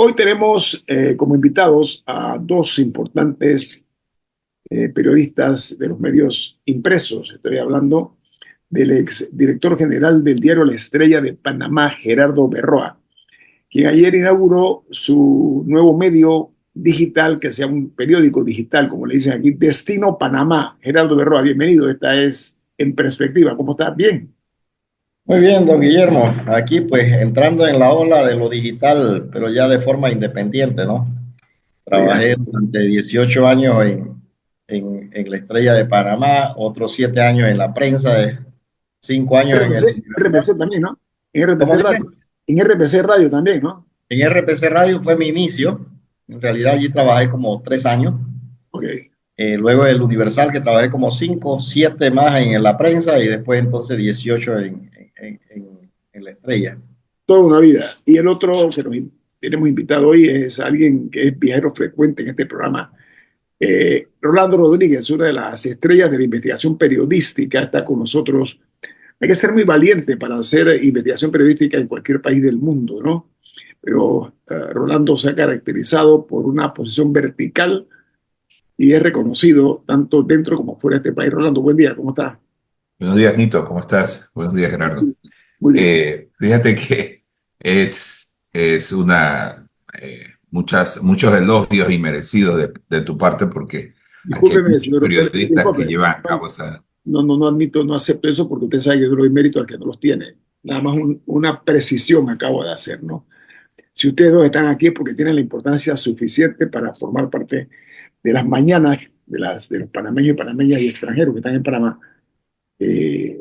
Hoy tenemos como invitados a dos importantes periodistas de los medios impresos. Estoy hablando del ex director general del diario La Estrella de Panamá, Gerardo Berroa, quien ayer inauguró su nuevo medio digital, que sea un periódico digital, como le dicen aquí, Destino Panamá. Gerardo Berroa, bienvenido. Esta es En Perspectiva. ¿Cómo está? Bien. Muy bien, don Guillermo. Aquí pues entrando en la ola de lo digital, pero ya de forma independiente, ¿no? Oiga, Trabajé durante 18 años en la Estrella de Panamá, otros 7 años en la prensa, 5 años en el RPC, Universal. RPC también, ¿no? En Como RPC dice, Radio. En RPC Radio también, ¿no? en RPC Radio fue mi inicio. En realidad allí trabajé como 3 años. Ok. Luego el Universal, que trabajé como 5, 7 más en la prensa y después entonces 18 en la Estrella. Toda una vida. Y el otro que tenemos invitado hoy es alguien que es viajero frecuente en este programa. Rolando Rodríguez, una de las estrellas de la investigación periodística, está con nosotros. Hay que ser muy valiente para hacer investigación periodística en cualquier país del mundo, ¿no? Pero Rolando se ha caracterizado por una posición vertical y es reconocido tanto dentro como fuera de este país. Rolando, buen día, ¿cómo está? Buenos días, Nito, ¿cómo estás? Buenos días, Gerardo. Muy bien. Fíjate que es muchos elogios inmerecidos de tu parte porque aquí hay Discúlpeme, muchos señor, periodistas que disculpe. llevan a cabo esa... No admito, no acepto eso porque usted sabe que yo le doy mérito al que no los tiene. Nada más una precisión acabo de hacer, ¿no? Si ustedes dos están aquí es porque tienen la importancia suficiente para formar parte de las mañanas de los panameños y panameñas y extranjeros que están en Panamá, eh,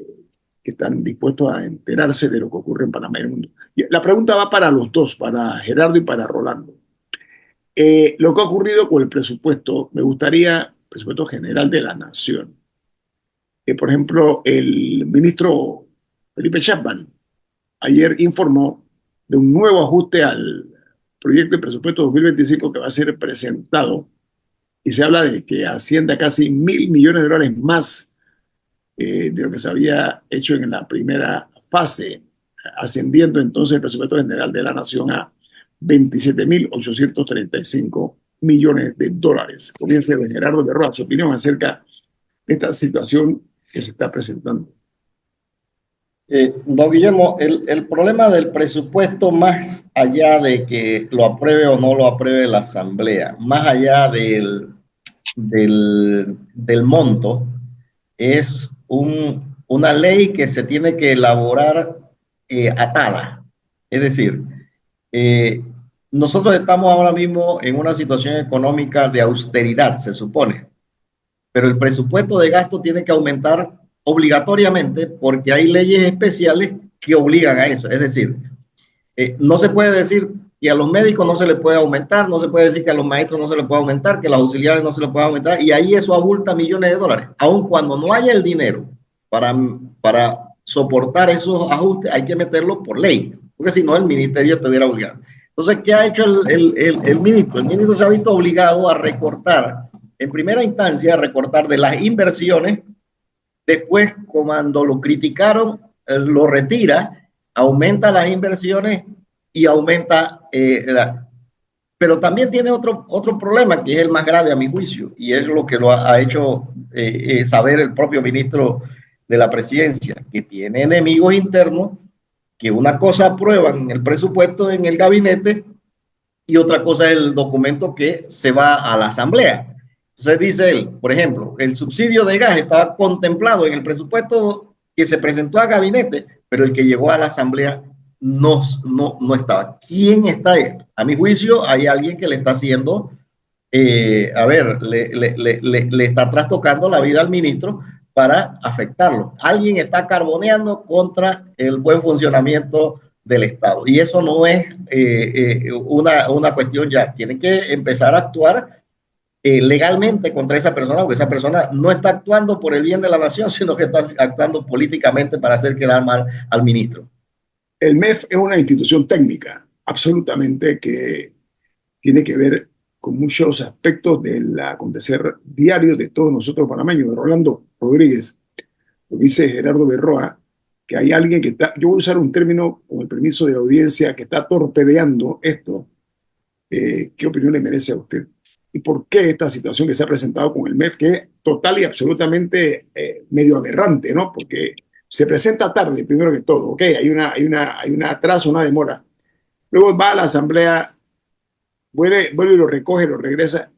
que están dispuestos a enterarse de lo que ocurre en Panamá y en el mundo. Y la pregunta va para los dos, para Gerardo y para Rolando. Lo que ha ocurrido con el presupuesto, me gustaría, presupuesto general de la nación, que por ejemplo el ministro Felipe Chapman ayer informó de un nuevo ajuste al proyecto de presupuesto 2025 que va a ser presentado y se habla de que asciende a casi $1.000 millones más de lo que se había hecho en la primera fase, ascendiendo entonces el presupuesto general de la nación a 27.835 millones de dólares. Comienza de Gerardo Berroa su opinión acerca de esta situación que se está presentando. Don Guillermo, el problema del presupuesto, más allá de que lo apruebe o no lo apruebe la Asamblea, más allá del monto, es una ley que se tiene que elaborar atada. Es decir, eh, nosotros estamos ahora mismo en una situación económica de austeridad, se supone, pero el presupuesto de gasto tiene que aumentar obligatoriamente porque hay leyes especiales que obligan a eso. Es decir, no se puede decir que a los médicos no se les puede aumentar, no se puede decir que a los maestros no se les puede aumentar, que a los auxiliares no se les puede aumentar, y ahí eso abulta millones de dólares. Aun cuando no haya el dinero para soportar esos ajustes, hay que meterlo por ley, porque si no el ministerio estuviera obligado. Entonces, ¿qué ha hecho el ministro? El ministro se ha visto obligado a recortar, en primera instancia, a recortar de las inversiones. Después, cuando lo criticaron, lo retira, aumenta las inversiones y aumenta pero también tiene otro problema que es el más grave a mi juicio y es lo que lo ha hecho saber el propio ministro de la presidencia, que tiene enemigos internos, que una cosa aprueban el presupuesto en el gabinete y otra cosa es el documento que se va a la asamblea. Entonces dice él, por ejemplo, el subsidio de gas estaba contemplado en el presupuesto que se presentó al gabinete, pero el que llegó a la asamblea no estaba. ¿Quién está ahí? A mi juicio, hay alguien que le está haciendo, le está trastocando la vida al ministro para afectarlo. Alguien está carboneando contra el buen funcionamiento del Estado. Y eso no es una cuestión ya. Tienen que empezar a actuar legalmente contra esa persona, porque esa persona no está actuando por el bien de la nación, sino que está actuando políticamente para hacer quedar mal al ministro. El MEF es una institución técnica, absolutamente, que tiene que ver con muchos aspectos del acontecer diario de todos nosotros panameños. De Rolando Rodríguez, lo dice Gerardo Berroa, que hay alguien que está, yo voy a usar un término con el permiso de la audiencia, que está torpedeando esto, ¿Qué opinión le merece a usted? ¿Y por qué esta situación que se ha presentado con el MEF, que es total y absolutamente medio aberrante, ¿no? Porque se presenta tarde, primero que todo, ¿ok? Hay una atraso, una demora. Luego va a la asamblea, vuelve y lo recoge, lo regresa.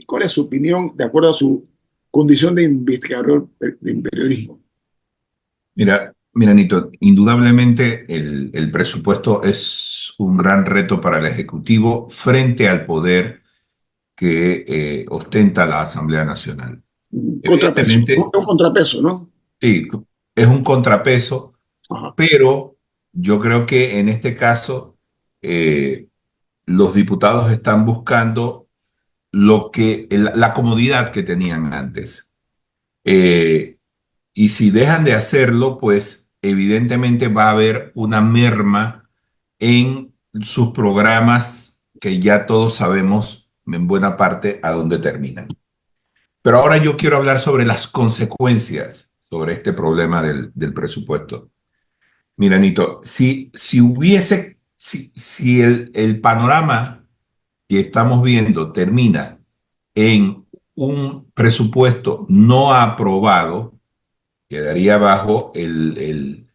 ¿Cuál es su opinión de acuerdo a su condición de investigador de periodismo? Mira, Nito, indudablemente el presupuesto es un gran reto para el Ejecutivo frente al poder que ostenta la Asamblea Nacional. Contrapeso, Evidentemente, un contrapeso, ¿no? sí, es un contrapeso, Ajá. pero yo creo que en este caso eh, los diputados están buscando la comodidad que tenían antes. Eh, y si dejan de hacerlo, pues evidentemente va a haber una merma en sus programas que ya todos sabemos en buena parte a dónde terminan. Pero ahora yo quiero hablar sobre las consecuencias sobre este problema del presupuesto. Mira, Nito, si el panorama que estamos viendo termina en un presupuesto no aprobado, quedaría bajo el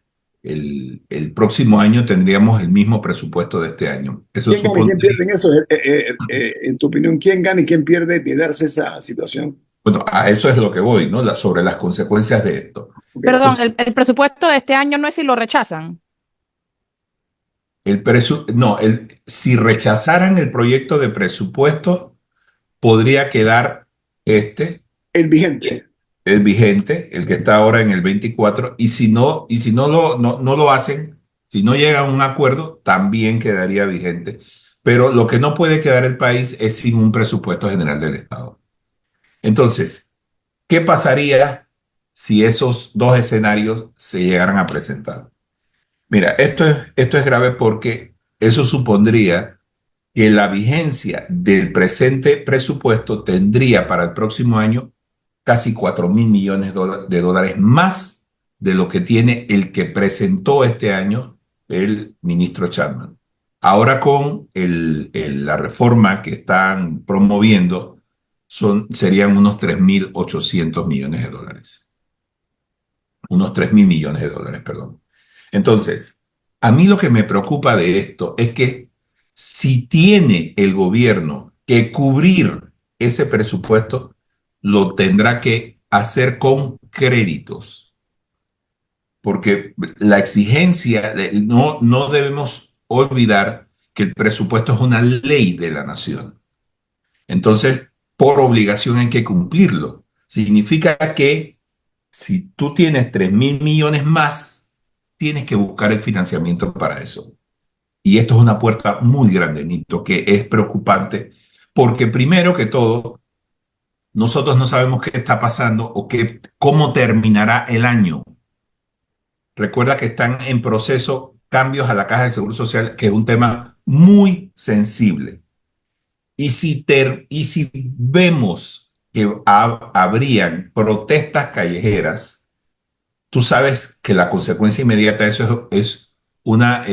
próximo año tendríamos el mismo presupuesto de este año. Eso ¿Quién gana y quién pierde supondría, en eso? En tu opinión, ¿quién gana y quién pierde de darse esa situación? bueno, a eso es lo que voy, ¿no? Sobre las consecuencias de esto. Okay. Perdón, Entonces, el presupuesto de este año no es si lo rechazan. no, si rechazaran el proyecto de presupuesto, podría quedar este, El vigente. el vigente, el que está ahora en el 24, y si no lo hacen, si no llegan a un acuerdo, también quedaría vigente. Pero lo que no puede quedar el país es sin un presupuesto general del Estado. Entonces, ¿qué pasaría si esos dos escenarios se llegaran a presentar? Mira, esto es grave porque eso supondría que la vigencia del presente presupuesto tendría para el próximo año casi 4.000 millones de dólares más de lo que tiene el que presentó este año el ministro Chapman. Ahora con la reforma que están promoviendo, serían unos 3.800 millones de dólares. Unos 3.000 millones de dólares, perdón. Entonces, a mí lo que me preocupa de esto es que si tiene el gobierno que cubrir ese presupuesto, lo tendrá que hacer con créditos, porque la exigencia, no debemos olvidar que el presupuesto es una ley de la nación. Entonces, por obligación hay que cumplirlo. Significa que si tú tienes 3.000 millones más, tienes que buscar el financiamiento para eso. Y esto es una puerta muy grande, Nito, que es preocupante, porque primero que todo, nosotros no sabemos qué está pasando o cómo terminará el año. Recuerda que están en proceso cambios a la Caja de Seguro Social, que es un tema muy sensible. Y si vemos que habrían protestas callejeras, tú sabes que la consecuencia inmediata de eso es una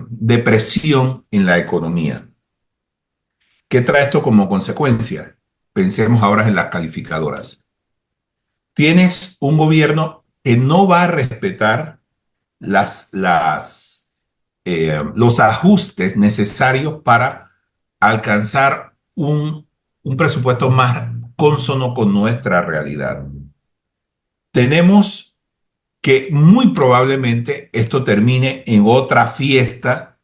depresión en la economía. ¿Qué trae esto como consecuencia? Pensemos ahora en las calificadoras. Tienes un gobierno que no va a respetar los ajustes necesarios para alcanzar un presupuesto más consono con nuestra realidad. Tenemos que muy probablemente esto termine en otra fiesta,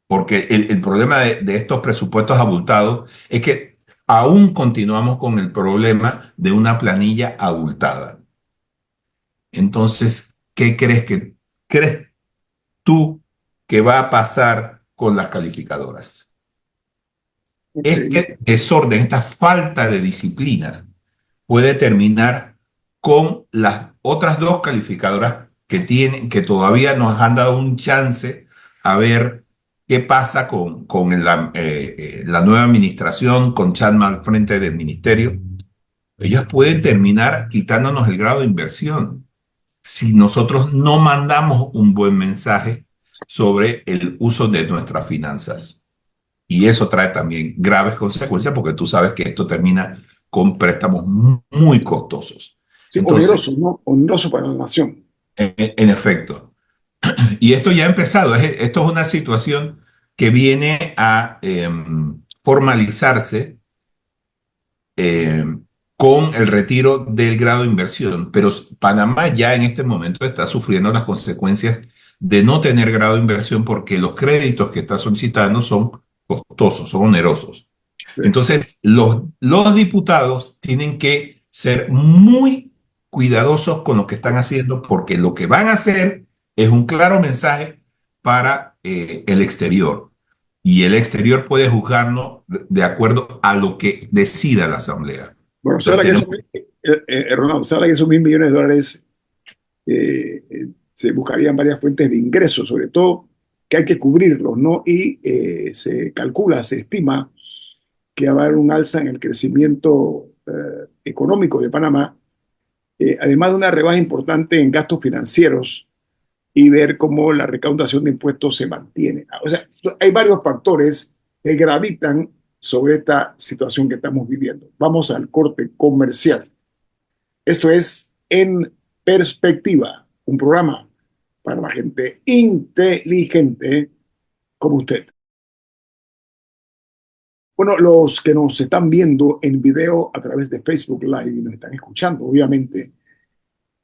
porque el problema de estos presupuestos abultados es que aún continuamos con el problema de una planilla abultada. Entonces, ¿qué crees tú que va a pasar con las calificadoras? Okay. Este desorden, esta falta de disciplina puede terminar con las otras dos calificadoras que todavía nos han dado un chance a ver qué pasa con la nueva administración, con Chapman al frente del ministerio. Ellas pueden terminar quitándonos el grado de inversión si nosotros no mandamos un buen mensaje sobre el uso de nuestras finanzas. Y eso trae también graves consecuencias porque tú sabes que esto termina con préstamos muy costosos. Sí, Entonces, oneroso, ¿no? Oneroso para la nación. en efecto, y esto ya ha empezado, esto es una situación que viene a formalizarse eh, con el retiro del grado de inversión, pero Panamá ya en este momento está sufriendo las consecuencias de no tener grado de inversión porque los créditos que está solicitando son costosos, son onerosos. Sí. Entonces, los diputados tienen que ser muy cuidadosos con lo que están haciendo porque lo que van a hacer es un claro mensaje para el exterior y el exterior puede juzgarnos de acuerdo a lo que decida la Asamblea. Bueno, se Entonces habla que tenemos, Ronaldo, se habla que esos $1.000 millones se buscarían varias fuentes de ingresos, sobre todo que hay que cubrirlos, ¿no? Y se calcula, se estima que va a haber un alza en el crecimiento económico de Panamá, además de una rebaja importante en gastos financieros y ver cómo la recaudación de impuestos se mantiene. O sea, hay varios factores que gravitan sobre esta situación que estamos viviendo. Vamos al corte comercial. Esto es En Perspectiva, un programa para la gente inteligente como usted. Bueno, los que nos están viendo en video a través de Facebook Live y nos están escuchando, obviamente,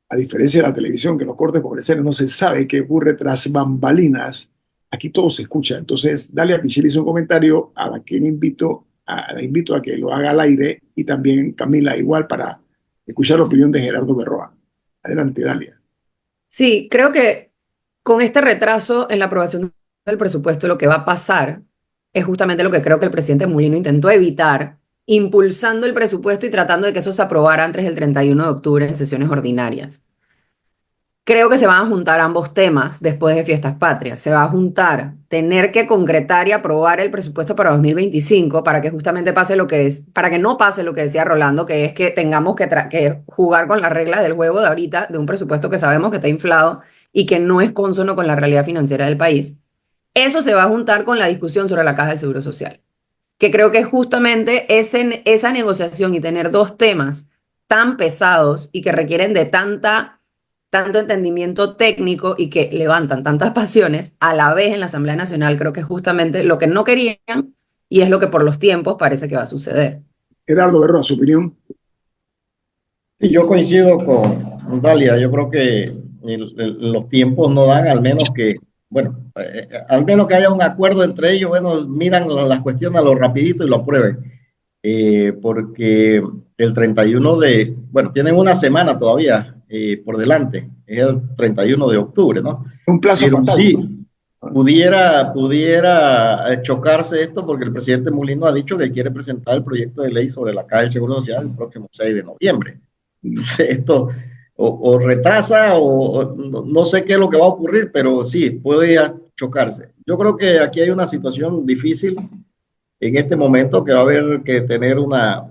a diferencia de la televisión, que los cortes comerciales no se sabe qué ocurre tras bambalinas, aquí todo se escucha. Entonces, dale a Pichilis un comentario a la que la invito a que lo haga al aire y también Camila igual para escuchar la opinión de Gerardo Berroa. Adelante, Dalia. Sí, creo que con este retraso en la aprobación del presupuesto, lo que va a pasar es justamente lo que creo que el presidente Mulino intentó evitar, impulsando el presupuesto y tratando de que eso se aprobara antes del 31 de octubre en sesiones ordinarias. Creo que se van a juntar ambos temas después de Fiestas Patrias. Se va a juntar tener que concretar y aprobar el presupuesto para 2025 para que justamente pase lo que es, para que no pase lo que decía Rolando, que es que tengamos que jugar con las reglas del juego de ahorita, de un presupuesto que sabemos que está inflado y que no es cónsono con la realidad financiera del país. Eso se va a juntar con la discusión sobre la Caja del Seguro Social, que creo que justamente esa negociación y tener dos temas tan pesados y que requieren de tanto entendimiento técnico y que levantan tantas pasiones a la vez en la Asamblea Nacional, creo que es justamente lo que no querían y es lo que por los tiempos parece que va a suceder. Gerardo Berroa, su opinión. Y yo coincido con Dalia, yo creo que los tiempos no dan, al menos que, bueno, al menos que haya un acuerdo entre ellos, bueno, miran las cuestiones a lo rapidito y lo aprueben, porque el 31 bueno, tienen una semana todavía por delante, es el 31 de octubre, ¿no? Un plazo Pero fatal, sí, ¿no? pudiera chocarse esto porque el presidente Mulino ha dicho que quiere presentar el proyecto de ley sobre la Caja del Seguro Social el próximo 6 de noviembre. Entonces, esto o retrasa o no sé qué es lo que va a ocurrir, pero sí, puede chocarse. Yo creo que aquí hay una situación difícil en este momento que va a haber que tener unas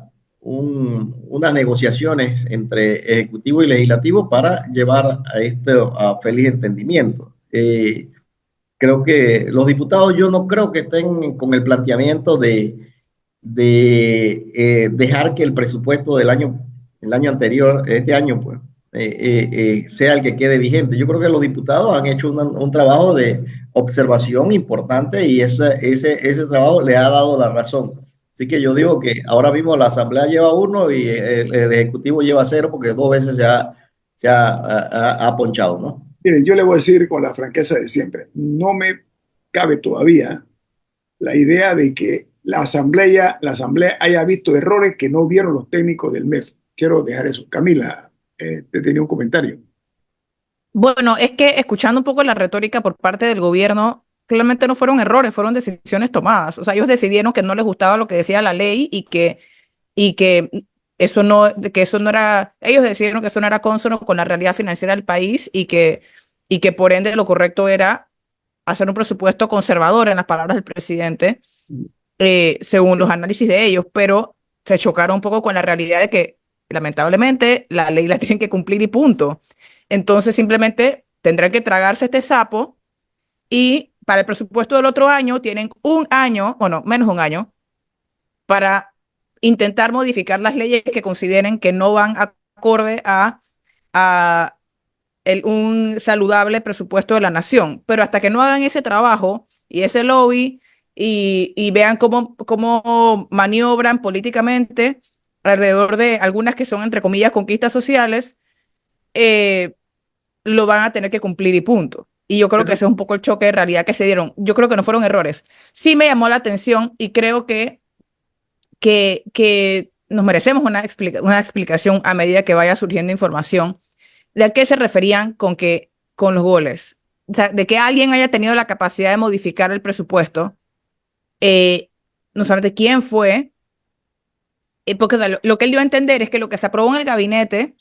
negociaciones entre Ejecutivo y Legislativo para llevar a feliz entendimiento. Creo que los diputados yo no creo que estén con el planteamiento de dejar que el presupuesto el año anterior, este año, pues, sea el que quede vigente. Yo creo que los diputados han hecho un trabajo de observación importante y ese trabajo le ha dado la razón. Así que yo digo que ahora mismo la Asamblea lleva uno y el Ejecutivo lleva cero porque dos veces ha ponchado, ¿no? Mire, yo le voy a decir con la franqueza de siempre, no me cabe todavía la idea de que la asamblea haya visto errores que no vieron los técnicos del MEF. Quiero dejar eso. Camila, te tenía un comentario. Bueno, es que escuchando un poco la retórica por parte del gobierno, claramente no fueron errores, fueron decisiones tomadas. O sea, ellos decidieron que no les gustaba lo que decía la ley y que eso no era, ellos decidieron que eso no era cónsono con la realidad financiera del país y que por ende lo correcto era hacer un presupuesto conservador, en las palabras del presidente, según los análisis de ellos, pero se chocaron un poco con la realidad de que lamentablemente la ley la tienen que cumplir y punto. Entonces simplemente tendrán que tragarse este sapo y para el presupuesto del otro año tienen un año, bueno, menos de un año, para intentar modificar las leyes que consideren que no van acorde a un saludable presupuesto de la nación. Pero hasta que no hagan ese trabajo y ese lobby y vean cómo maniobran políticamente alrededor de algunas que son, entre comillas, conquistas sociales, lo van a tener que cumplir y punto. Y yo creo que Pero, ese es un poco el choque de realidad que se dieron. Yo creo que no fueron errores. Sí me llamó la atención y creo que nos merecemos una explicación a medida que vaya surgiendo información de a qué se referían con los goles. O sea, de que alguien haya tenido la capacidad de modificar el presupuesto, eh, no solamente quién fue, porque o sea, lo que él dio a entender es que lo que se aprobó en el gabinete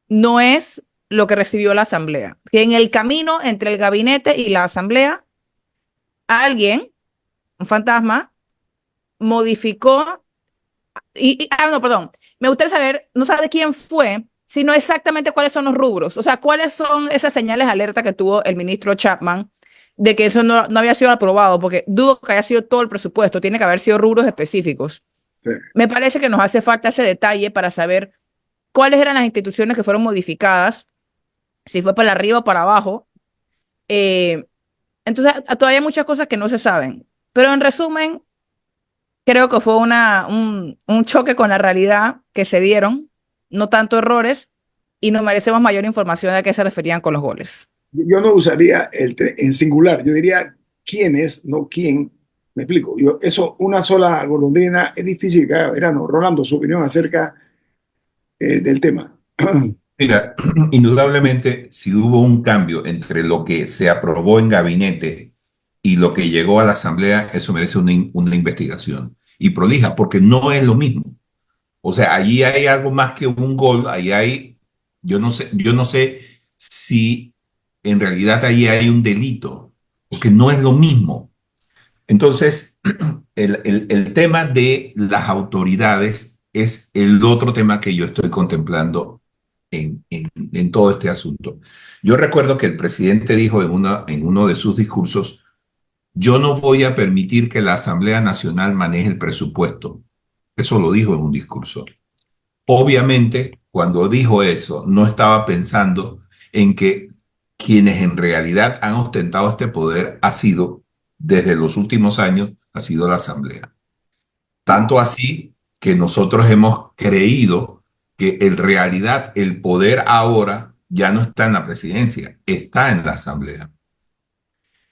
no es lo que recibió la asamblea. Que en el camino entre el gabinete y la asamblea, alguien, un fantasma, modificó no, perdón. Me gustaría saber, no sabe quién fue, sino exactamente cuáles son los rubros. O sea, cuáles son esas señales de alerta que tuvo el ministro Chapman de que eso no había sido aprobado, porque dudo que haya sido todo el presupuesto, tiene que haber sido rubros específicos. sí. Me parece que nos hace falta ese detalle para saber cuáles eran las instituciones que fueron modificadas, si fue para arriba o para abajo. Eh, entonces, todavía hay muchas cosas que no se saben. Pero en resumen, creo que fue un choque con la realidad que se dieron, no tanto errores, y nos merecemos mayor información de a qué se referían con los goles. Yo no usaría en singular, yo diría quién es, no quién. Me explico. Eso, una sola golondrina, es difícil que haga verano. Rolando, su opinión acerca del tema. Mira, indudablemente, si hubo un cambio entre lo que se aprobó en gabinete y lo que llegó a la Asamblea, eso merece una investigación y prolija, porque no es lo mismo. O sea, allí hay algo más que un gol, allí hay, yo no sé si en realidad allí hay un delito, porque no es lo mismo. Entonces, el tema de las autoridades es el otro tema que yo estoy contemplando en todo este asunto. Yo recuerdo que el presidente dijo en uno de sus discursos, yo no voy a permitir que la Asamblea Nacional maneje el presupuesto. Eso lo dijo en un discurso. Obviamente, cuando dijo eso, no estaba pensando en que quienes en realidad han ostentado este poder ha sido, desde los últimos años, ha sido la Asamblea. Tanto así que nosotros hemos creído que en realidad el poder ahora ya no está en la presidencia, está en la Asamblea.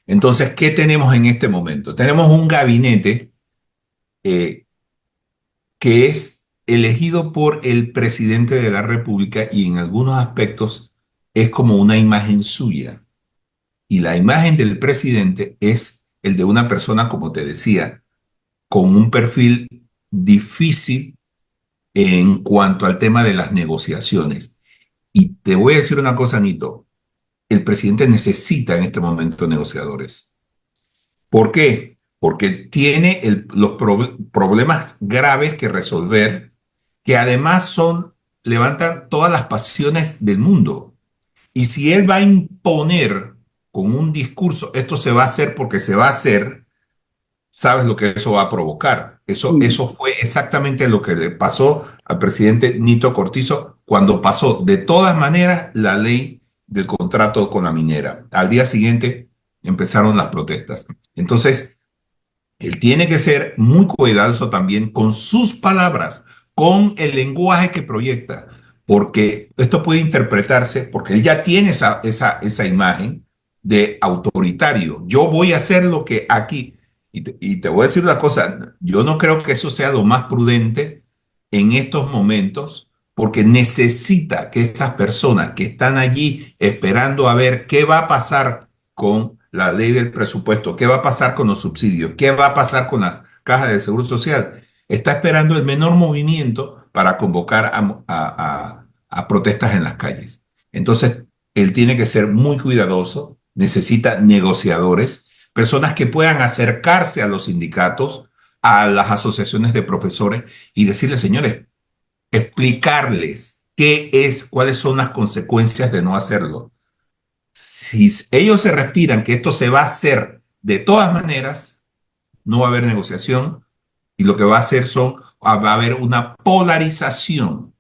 Entonces, ¿qué tenemos en este momento? Tenemos un gabinete eh, que es elegido por el presidente de la República y en algunos aspectos es como una imagen suya. Y la imagen del presidente es el de una persona, como te decía, con un perfil difícil en cuanto al tema de las negociaciones. Y te voy a decir una cosa, Nito, el presidente necesita en este momento negociadores. ¿Por qué? Porque tiene los problemas graves que resolver, que además levantan todas las pasiones del mundo. Y si él va a imponer con un discurso, esto se va a hacer porque se va a hacer, sabes lo que eso va a provocar. Eso fue exactamente lo que le pasó al presidente Nito Cortizo cuando pasó de todas maneras la ley del contrato con la minera. Al día siguiente empezaron las protestas. Entonces, él tiene que ser muy cuidadoso también con sus palabras, con el lenguaje que proyecta, porque esto puede interpretarse, porque él ya tiene esa imagen de autoritario. Yo voy a hacer lo que aquí, y te voy a decir una cosa, yo no creo que eso sea lo más prudente en estos momentos, porque necesita que esas personas que están allí esperando a ver qué va a pasar con la ley del presupuesto, qué va a pasar con los subsidios, qué va a pasar con la caja de seguro social, está esperando el menor movimiento para convocar a protestas en las calles. Entonces, él tiene que ser muy cuidadoso, necesita negociadores, personas que puedan acercarse a los sindicatos, a las asociaciones de profesores y decirles, señores, explicarles cuáles son las consecuencias de no hacerlo. Si ellos se respiran que esto se va a hacer de todas maneras, no va a haber negociación y lo que va a hacer va a haber una polarización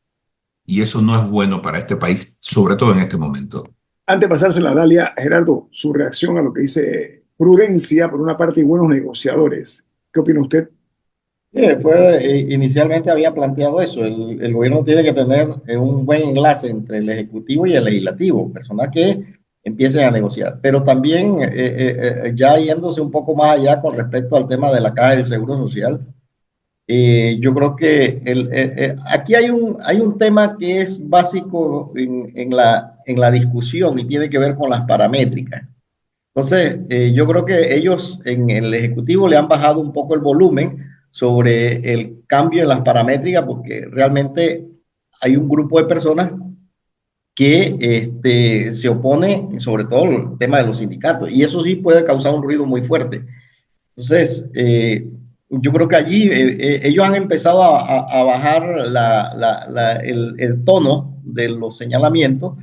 y eso no es bueno para este país, sobre todo en este momento. Antes de pasársela a Dalia, Gerardo, su reacción a lo que dice prudencia por una parte y buenos negociadores. ¿Qué opina usted? Inicialmente había planteado eso, el gobierno tiene que tener un buen enlace entre el ejecutivo y el legislativo, personas que empiecen a negociar, pero también ya yéndose un poco más allá con respecto al tema de la Caja del Seguro Social, yo creo que aquí hay un tema que es básico en la discusión y tiene que ver con las paramétricas. Entonces, yo creo que ellos en el Ejecutivo le han bajado un poco el volumen sobre el cambio en las paramétricas porque realmente hay un grupo de personas que se opone, sobre todo el tema de los sindicatos, y eso sí puede causar un ruido muy fuerte. Entonces, yo creo que allí ellos han empezado a bajar el tono de los señalamientos,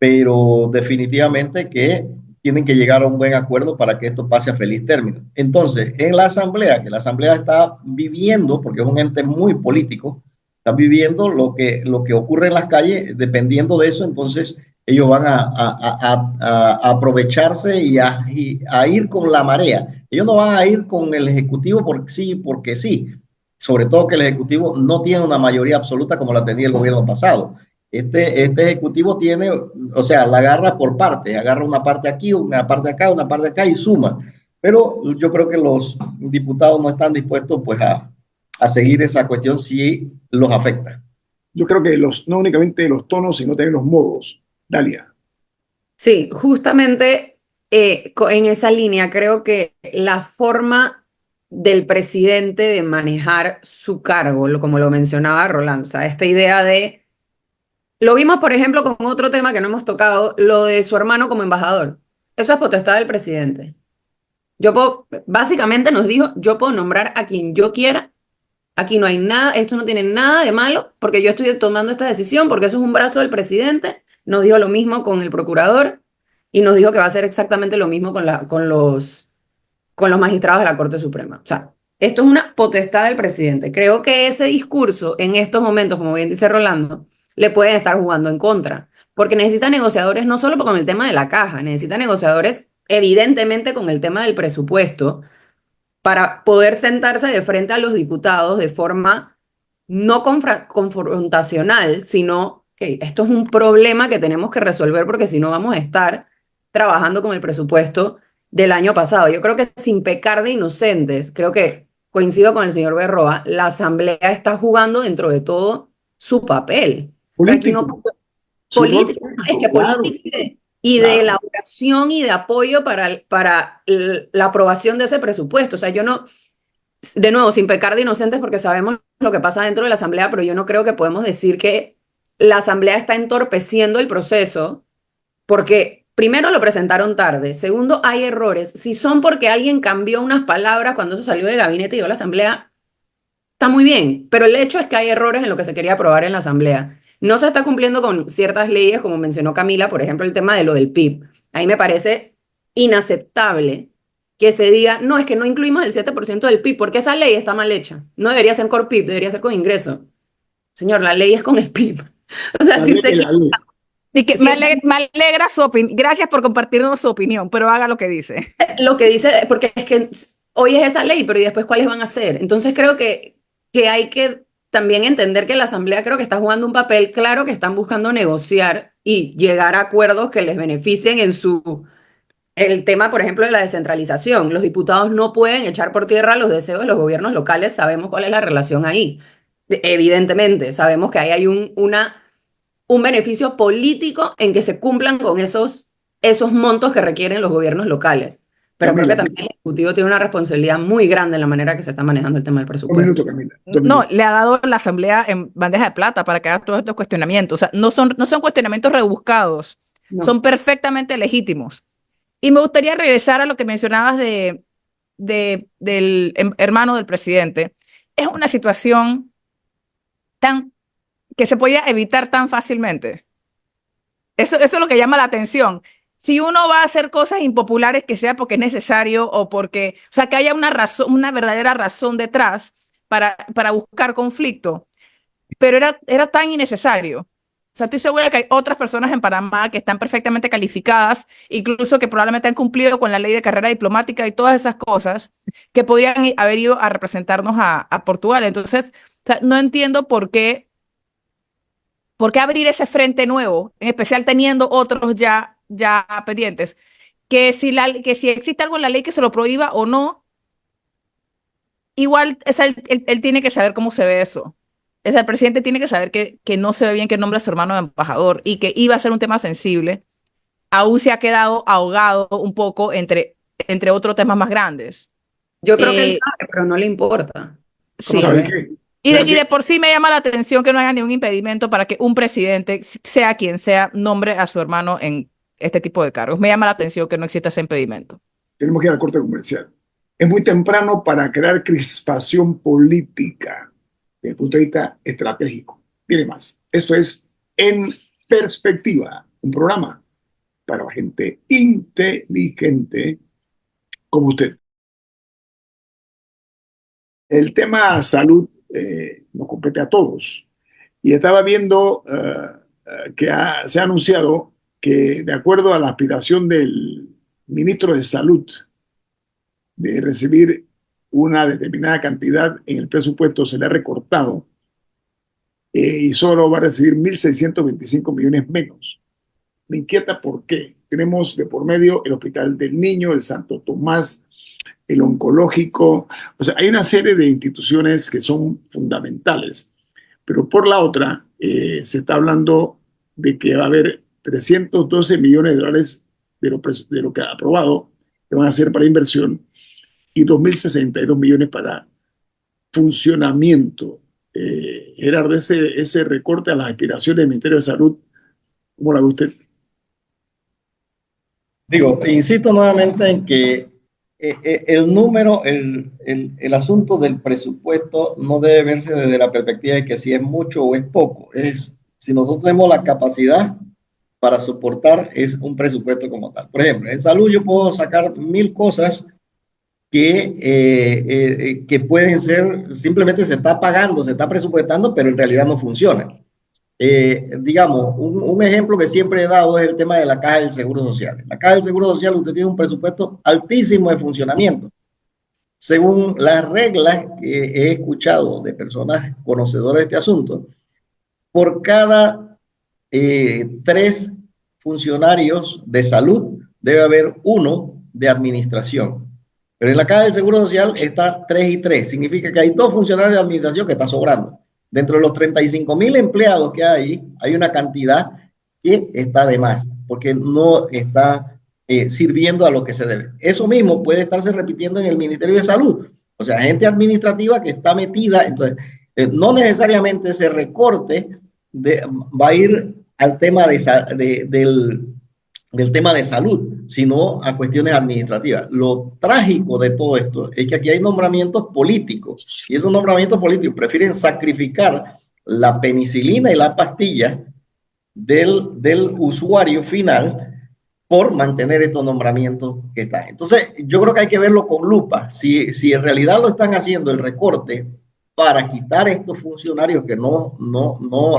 pero definitivamente que tienen que llegar a un buen acuerdo para que esto pase a feliz término. Entonces, en la Asamblea, que la Asamblea está viviendo, porque es un ente muy político, está viviendo lo que ocurre en las calles, dependiendo de eso, entonces ellos van a aprovecharse y a ir con la marea. Ellos no van a ir con el Ejecutivo porque sí, sobre todo que el Ejecutivo no tiene una mayoría absoluta como la tenía el gobierno pasado. Este ejecutivo tiene, o sea, la agarra por parte, agarra una parte aquí, una parte acá, una parte acá y suma. Pero yo creo que los diputados no están dispuestos pues a seguir esa cuestión si los afecta. Yo creo que no únicamente los tonos, sino también los modos. Dalia. Sí, justamente en esa línea creo que la forma del presidente de manejar su cargo, como lo mencionaba Rolando, o sea, esta idea de lo vimos, por ejemplo, con otro tema que no hemos tocado, lo de su hermano como embajador. Eso es potestad del presidente. Básicamente nos dijo, yo puedo nombrar a quien yo quiera. Aquí no hay nada, esto no tiene nada de malo, porque yo estoy tomando esta decisión, porque eso es un brazo del presidente. Nos dijo lo mismo con el procurador y nos dijo que va a hacer exactamente lo mismo con los magistrados de la Corte Suprema. O sea, esto es una potestad del presidente. Creo que ese discurso en estos momentos, como bien dice Rolando, le pueden estar jugando en contra, porque necesita negociadores no solo con el tema de la caja, necesita negociadores evidentemente con el tema del presupuesto para poder sentarse de frente a los diputados de forma no confrontacional, sino que esto es un problema que tenemos que resolver porque si no vamos a estar trabajando con el presupuesto del año pasado. Yo creo que sin pecar de inocentes, creo que coincido con el señor Berroa, la Asamblea está jugando dentro de todo su papel. O sea, aquí no, Político. político, es que Claro, política y de claro. elaboración y de apoyo para la aprobación de ese presupuesto. O sea, yo no, de nuevo, sin pecar de inocentes porque sabemos lo que pasa dentro de la Asamblea, pero yo no creo que podemos decir que la Asamblea está entorpeciendo el proceso porque primero lo presentaron tarde, segundo hay errores. Si son porque alguien cambió unas palabras cuando eso salió de gabinete y llegó a la Asamblea, está muy bien, pero el hecho es que hay errores en lo que se quería aprobar en la Asamblea. No se está cumpliendo con ciertas leyes, como mencionó Camila, por ejemplo, el tema de lo del PIB. Ahí me parece inaceptable que se diga, no, es que no incluimos el 7% del PIB, porque esa ley está mal hecha. No debería ser con PIB, debería ser con ingreso. Señor, la ley es con el PIB. O sea, La si ley usted es la quiere... ley. Y que si me alegra su opinión. Gracias por compartirnos su opinión, pero haga lo que dice. lo que dice, porque es que hoy es esa ley, pero ¿y después cuáles van a ser? Entonces creo que hay que también entender que la Asamblea creo que está jugando un papel claro, que están buscando negociar y llegar a acuerdos que les beneficien en el tema, por ejemplo, de la descentralización. Los diputados no pueden echar por tierra los deseos de los gobiernos locales, sabemos cuál es la relación ahí. Evidentemente, sabemos que ahí hay un beneficio político en que se cumplan con esos montos que requieren los gobiernos locales. Pero creo que Camila, también el Ejecutivo tiene una responsabilidad muy grande en la manera que se está manejando el tema del un presupuesto. minuto, Camila. 2 No, minutos. le ha dado la Asamblea en bandeja de plata para que haga todos estos cuestionamientos. O sea, no son cuestionamientos rebuscados, No. son perfectamente legítimos. Y me gustaría regresar a lo que mencionabas del hermano del presidente. Es una situación tan que se podía evitar tan fácilmente. Eso es lo que llama la atención. si uno va a hacer cosas impopulares, que sea porque es necesario o porque, o sea, que haya una razón, una verdadera razón detrás para buscar conflicto, pero era tan innecesario. O sea, estoy segura que hay otras personas en Panamá que están perfectamente calificadas, incluso que probablemente han cumplido con la ley de carrera diplomática y todas esas cosas, que podrían haber ido a representarnos a Portugal. Entonces, o sea, no entiendo por qué abrir ese frente nuevo, en especial teniendo otros ya pendientes. Que si existe algo en la ley que se lo prohíba o no, igual él tiene que saber cómo se ve eso. O sea, el presidente tiene que saber que no se ve bien que nombre a su hermano de embajador y que iba a ser un tema sensible. Aún se ha quedado ahogado un poco entre otros temas más grandes. Yo creo que él Eh, sabe, pero no le importa. Como sí. que ¿Sabe ve. qué? Y ¿Sabe de qué? por sí me llama la atención que no haya ningún impedimento para que un presidente, sea quien sea, nombre a su hermano en este tipo de cargos. Me llama la atención que no exista ese impedimento. Tenemos que ir al corte comercial. Es muy temprano para crear crispación política desde el punto de vista estratégico. Viene más. Esto es En Perspectiva, un programa para la gente inteligente como usted. El tema salud nos compete a todos. Y estaba viendo que se ha anunciado que de acuerdo a la aspiración del ministro de Salud de recibir una determinada cantidad en el presupuesto, se le ha recortado y solo va a recibir 1.625 millones menos. Me inquieta por qué. Tenemos de por medio el Hospital del Niño, el Santo Tomás, el oncológico. O sea, hay una serie de instituciones que son fundamentales. Pero por la otra, se está hablando de que va a haber 312 millones de dólares de lo que ha aprobado, que van a ser para inversión, y 2.062 millones para funcionamiento. Gerardo, ese recorte a las aspiraciones del Ministerio de Salud, ¿cómo la ve usted? Digo, insisto nuevamente en que el número, el asunto del presupuesto no debe verse desde la perspectiva de que si es mucho o es poco. Es si nosotros tenemos la capacidad para soportar es un presupuesto como tal. Por ejemplo, en salud yo puedo sacar 1000 cosas que pueden ser, simplemente se está pagando, se está presupuestando, pero en realidad no funcionan. Digamos, un ejemplo que siempre he dado es el tema de la Caja del Seguro Social. La Caja del Seguro Social, usted tiene un presupuesto altísimo de funcionamiento. Según las reglas que he escuchado de personas conocedoras de este asunto, por cada 3 funcionarios de salud debe haber 1 de administración. Pero en la Caja del Seguro Social está 3 y 3. Significa que hay 2 funcionarios de administración que está sobrando. Dentro de los 35,000 empleados que hay una cantidad que está de más, porque no está sirviendo a lo que se debe. Eso mismo puede estarse repitiendo en el Ministerio de Salud. O sea, gente administrativa que está metida, entonces, no necesariamente ese recorte va a ir al tema del tema de salud, sino a cuestiones administrativas. Lo trágico de todo esto es que aquí hay nombramientos políticos y esos nombramientos políticos prefieren sacrificar la penicilina y la pastilla del usuario final por mantener estos nombramientos que están. Entonces, yo creo que hay que verlo con lupa. Si en realidad lo están haciendo el recorte para quitar estos funcionarios que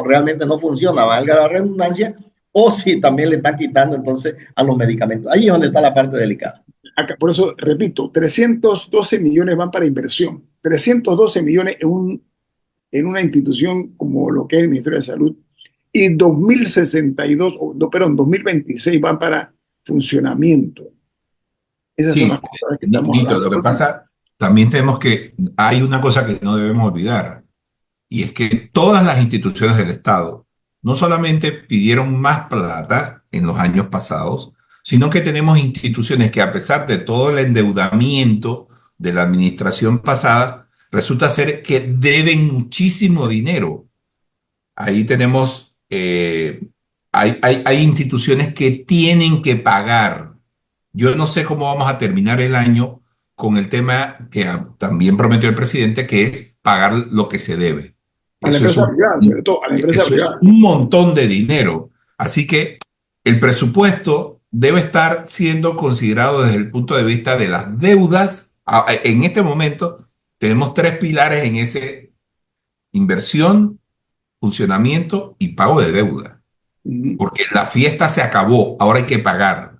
realmente no funcionan, valga la redundancia, o si también le están quitando entonces a los medicamentos. Ahí es donde está la parte delicada. Acá, por eso, repito, 312 millones van para inversión. 312 millones en una institución como lo que es el Ministerio de Salud y 2026 van para funcionamiento. Esas Sí, son las cosas que estamos Nito, hablando. lo que pasa, también hay una cosa que no debemos olvidar, y es que todas las instituciones del Estado no solamente pidieron más plata en los años pasados, sino que tenemos instituciones que a pesar de todo el endeudamiento de la administración pasada, resulta ser que deben muchísimo dinero. Ahí tenemos, hay instituciones que tienen que pagar. Yo no sé cómo vamos a terminar el año con el tema que también prometió el presidente, que es pagar lo que se debe. A la empresa privada, sobre todo, a la empresa Eso es privada. un montón de dinero. Así que el presupuesto debe estar siendo considerado desde el punto de vista de las deudas. En este momento tenemos tres pilares en ese: inversión, funcionamiento y pago de deuda. Porque la fiesta se acabó, ahora hay que pagar.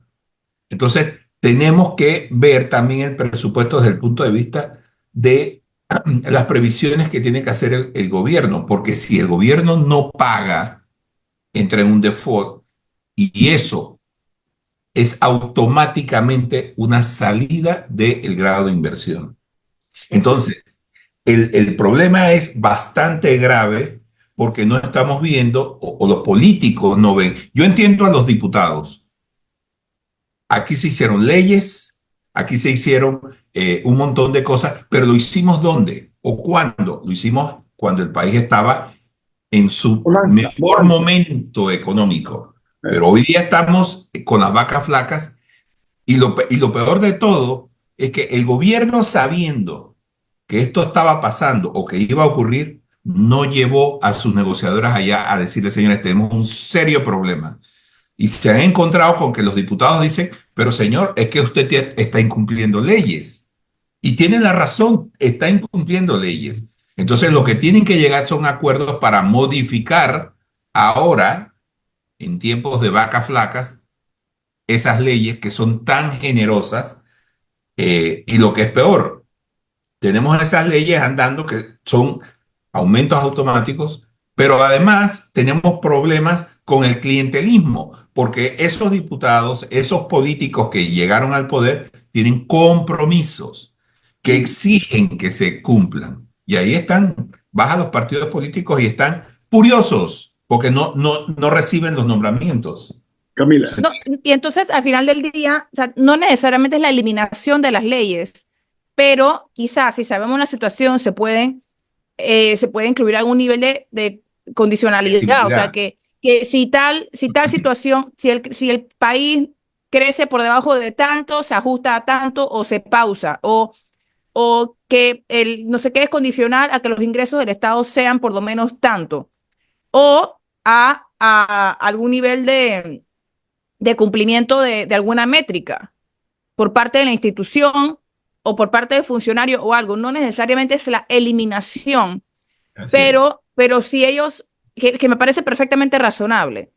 Entonces, tenemos que ver también el presupuesto desde el punto de vista de las previsiones que tiene que hacer el gobierno, porque si el gobierno no paga, entra en un default y eso es automáticamente una salida del grado de inversión. Entonces, el problema es bastante grave porque no estamos viendo o los políticos no ven. Yo entiendo a los diputados. Aquí se hicieron leyes, aquí se hicieron un montón de cosas, pero ¿lo hicimos dónde o cuándo? Lo hicimos cuando el país estaba en su mejor momento económico. Pero hoy día estamos con las vacas flacas y lo peor de todo es que el gobierno, sabiendo que esto estaba pasando o que iba a ocurrir, no llevó a sus negociadoras allá a decirle: señores, tenemos un serio problema. Y se han encontrado con que los diputados dicen: pero señor, es que usted está incumpliendo leyes. Y tienen la razón, está incumpliendo leyes. Entonces lo que tienen que llegar son acuerdos para modificar ahora, en tiempos de vacas flacas, esas leyes que son tan generosas. Y lo que es peor, tenemos esas leyes andando que son aumentos automáticos, pero además tenemos problemas con el clientelismo, porque esos diputados, esos políticos que llegaron al poder, tienen compromisos que exigen que se cumplan. Y ahí están, bajan los partidos políticos y están furiosos porque no reciben los nombramientos. Camila. No, y entonces, al final del día, o sea, no necesariamente es la eliminación de las leyes, pero quizás si sabemos la situación se puede incluir algún nivel de condicionalidad, o sea, que si tal situación, si el país crece por debajo de tanto, se ajusta a tanto o se pausa, o que no sé qué es condicional a que los ingresos del Estado sean por lo menos tanto, o a algún nivel de cumplimiento de alguna métrica por parte de la institución o por parte del funcionario o algo. No necesariamente es la eliminación, pero si ellos, que me parece perfectamente razonable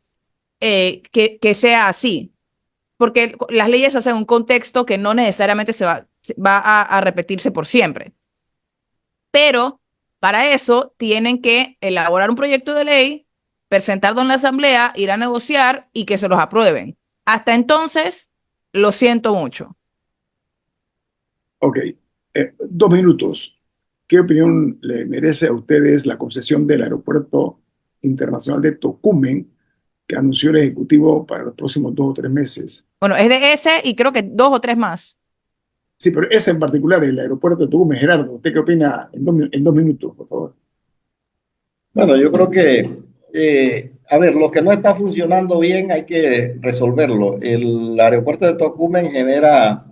que sea así, porque las leyes hacen un contexto que no necesariamente va a repetirse por siempre. Pero para eso tienen que elaborar un proyecto de ley, presentarlo en la asamblea, ir a negociar y que se los aprueben. Hasta entonces, lo siento mucho. Ok, 2 minutos. ¿Qué opinión le merece a ustedes la concesión del Aeropuerto Internacional de Tocumen que anunció el Ejecutivo para los próximos 2 o 3 meses? Bueno, es de ese y creo que 2 o 3 más. Sí, pero ese en particular, el Aeropuerto de Tocumen. Gerardo, ¿usted qué opina en 2 minutos, por favor? Bueno, yo creo que, a ver, lo que no está funcionando bien hay que resolverlo. El aeropuerto de Tocumen genera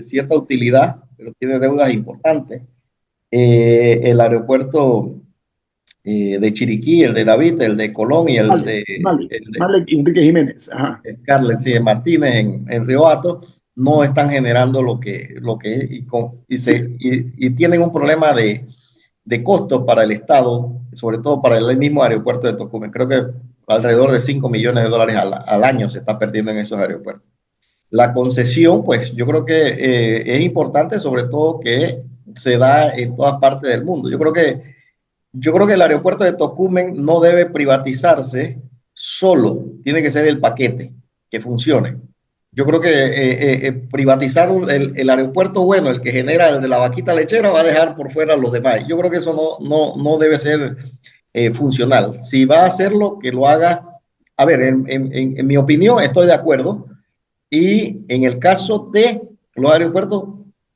cierta utilidad, pero tiene deudas importantes. El aeropuerto de Chiriquí, el de David, el de Colón y el de Malek y Enrique Jiménez. Ajá. Carles sí, Martínez en Río Hato, no están generando lo que es y tienen un problema de costos para el Estado, sobre todo para el mismo aeropuerto de Tocumen. Creo que alrededor de $5 millones al año se está perdiendo en esos aeropuertos. La concesión, pues yo creo que es importante, sobre todo que se da en todas partes del mundo. Yo creo que el aeropuerto de Tocumen no debe privatizarse solo, tiene que ser el paquete que funcione. Yo creo que privatizar el aeropuerto bueno, el que genera el de la vaquita lechera, va a dejar por fuera a los demás. Yo creo que eso no debe ser funcional. Si va a hacerlo, que lo haga. A ver, en mi opinión, estoy de acuerdo. Y en el caso de los aeropuertos,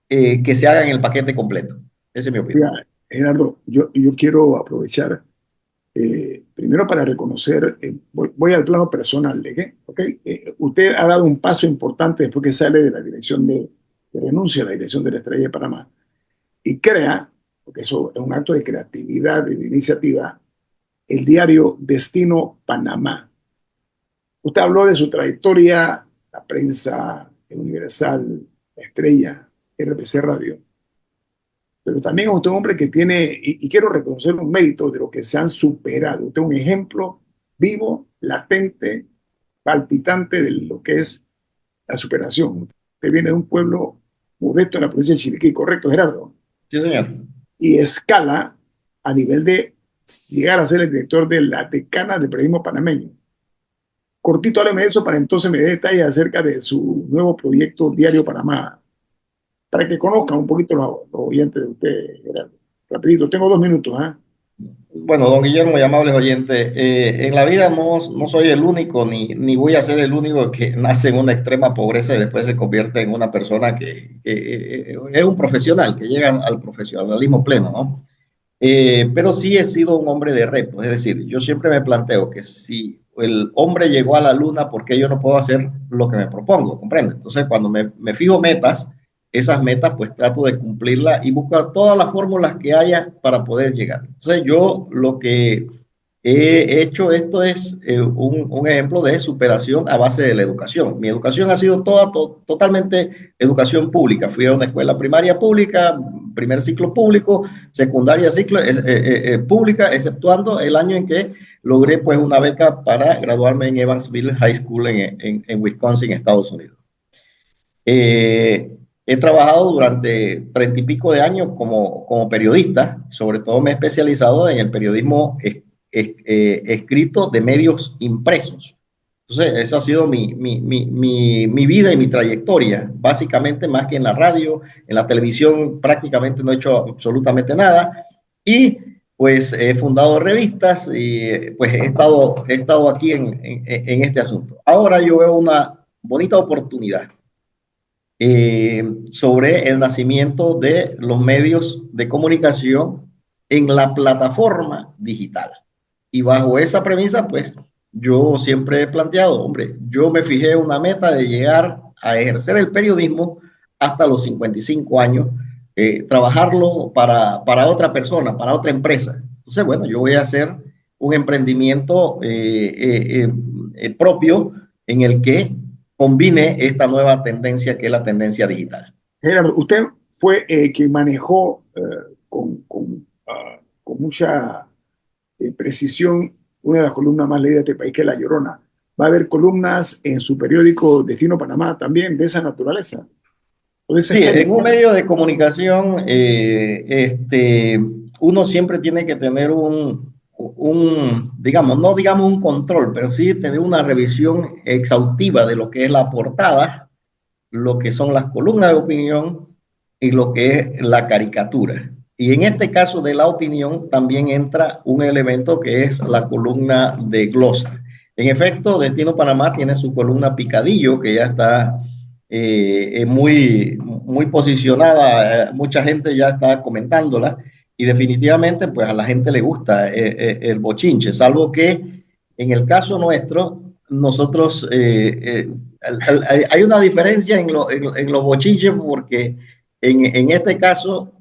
que se hagan el paquete completo. Esa es mi opinión. Mira, Gerardo, yo quiero aprovechar primero para reconocer, voy al plano personal de que, ¿okay? Usted ha dado un paso importante después que sale de la dirección de renuncia a la dirección de la Estrella de Panamá y crea, porque eso es un acto de creatividad y de iniciativa, el diario Destino Panamá. Usted habló de su trayectoria la prensa, el Universal, La Estrella, RPC Radio. Pero también usted es un hombre que tiene, y quiero reconocer un mérito de lo que se han superado. Usted es un ejemplo vivo, latente, palpitante de lo que es la superación. Usted viene de un pueblo modesto en la provincia de Chiriquí, ¿correcto, Gerardo? Sí, señor. Y escala a nivel de llegar a ser el director de la decana del periodismo panameño. Cortito, hábleme de eso para entonces me dé detalles acerca de su nuevo proyecto Diario Panamá, para que conozcan un poquito los oyentes de usted, Gerardo. Rapidito, tengo 2 minutos. Bueno, don Guillermo y amables oyentes, en la vida no soy el único, ni voy a ser el único que nace en una extrema pobreza y después se convierte en una persona que es un profesional, que llega al profesionalismo pleno, ¿no? Pero sí he sido un hombre de retos, es decir, yo siempre me planteo que si el hombre llegó a la luna, ¿por qué yo no puedo hacer lo que me propongo? ¿Comprende? Entonces, cuando me fijo metas, esas metas pues trato de cumplirlas y buscar todas las fórmulas que haya para poder llegar. Entonces, yo lo que he hecho esto es un ejemplo de superación a base de la educación. Mi educación ha sido totalmente educación pública. Fui a una escuela primaria pública, primer ciclo público, secundaria ciclo pública, exceptuando el año en que logré pues una beca para graduarme en Evansville High School en Wisconsin, Estados Unidos. He trabajado durante 30 y pico de años como periodista, sobre todo me he especializado en el periodismo escrito de medios impresos. Entonces, eso ha sido mi vida y mi trayectoria, básicamente más que en la radio, en la televisión prácticamente no he hecho absolutamente nada, y pues he fundado revistas y pues he estado aquí en este asunto. Ahora yo veo una bonita oportunidad sobre el nacimiento de los medios de comunicación en la plataforma digital. Y bajo esa premisa, pues, yo siempre he planteado, hombre, yo me fijé una meta de llegar a ejercer el periodismo hasta los 55 años, trabajarlo para otra persona, para otra empresa. Entonces, bueno, yo voy a hacer un emprendimiento propio en el que combine esta nueva tendencia que es la tendencia digital. Gerardo, usted fue quien manejó con mucha precisión una de las columnas más leídas de este país, que es La Llorona. ¿Va a haber columnas en su periódico Destino Panamá también de esa naturaleza? Sí, en un medio de comunicación uno siempre tiene que tener no digamos un control, pero sí tener una revisión exhaustiva de lo que es la portada, lo que son las columnas de opinión y lo que es la caricatura. Y en este caso de la opinión también entra un elemento que es la columna de glosa. En efecto, Destino Panamá tiene su columna Picadillo, que ya está muy posicionada, mucha gente ya está comentándola, y definitivamente pues a la gente le gusta el bochinche, salvo que en el caso nuestro, nosotros hay una diferencia en los bochinches, porque en este caso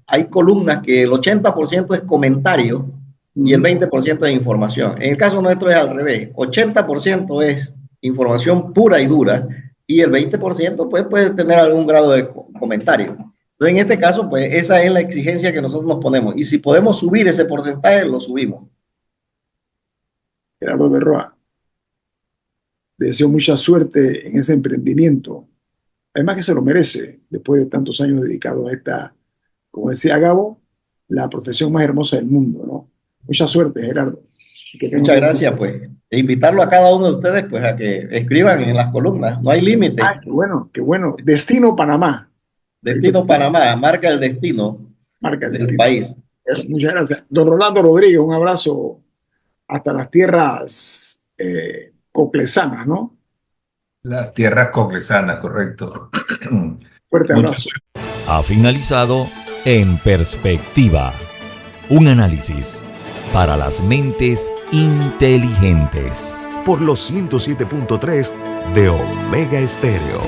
hay columnas que el 80% es comentario y el 20% es información. En el caso nuestro es al revés, 80% es información pura y dura y el 20% pues puede tener algún grado de comentario. Entonces, en este caso, pues esa es la exigencia que nosotros nos ponemos. Y si podemos subir ese porcentaje, lo subimos. Gerardo Berroa, le deseo mucha suerte en ese emprendimiento. Además que se lo merece, después de tantos años dedicados a esta, como decía Gabo, la profesión más hermosa del mundo, ¿no? Mucha suerte, Gerardo. Muchas gracias, pues. E invitarlo a cada uno de ustedes, pues, a que escriban en las columnas. No hay límite. Ah, qué bueno, qué bueno. Destino Panamá. Destino Panamá, marca el destino del país. Muchas gracias. Don Rolando Rodríguez, un abrazo hasta las tierras coclesanas, ¿no? Las tierras coclesanas, correcto. Fuerte abrazo. Ha finalizado En Perspectiva, un análisis para las mentes inteligentes por los 107.3 de Omega Estéreo.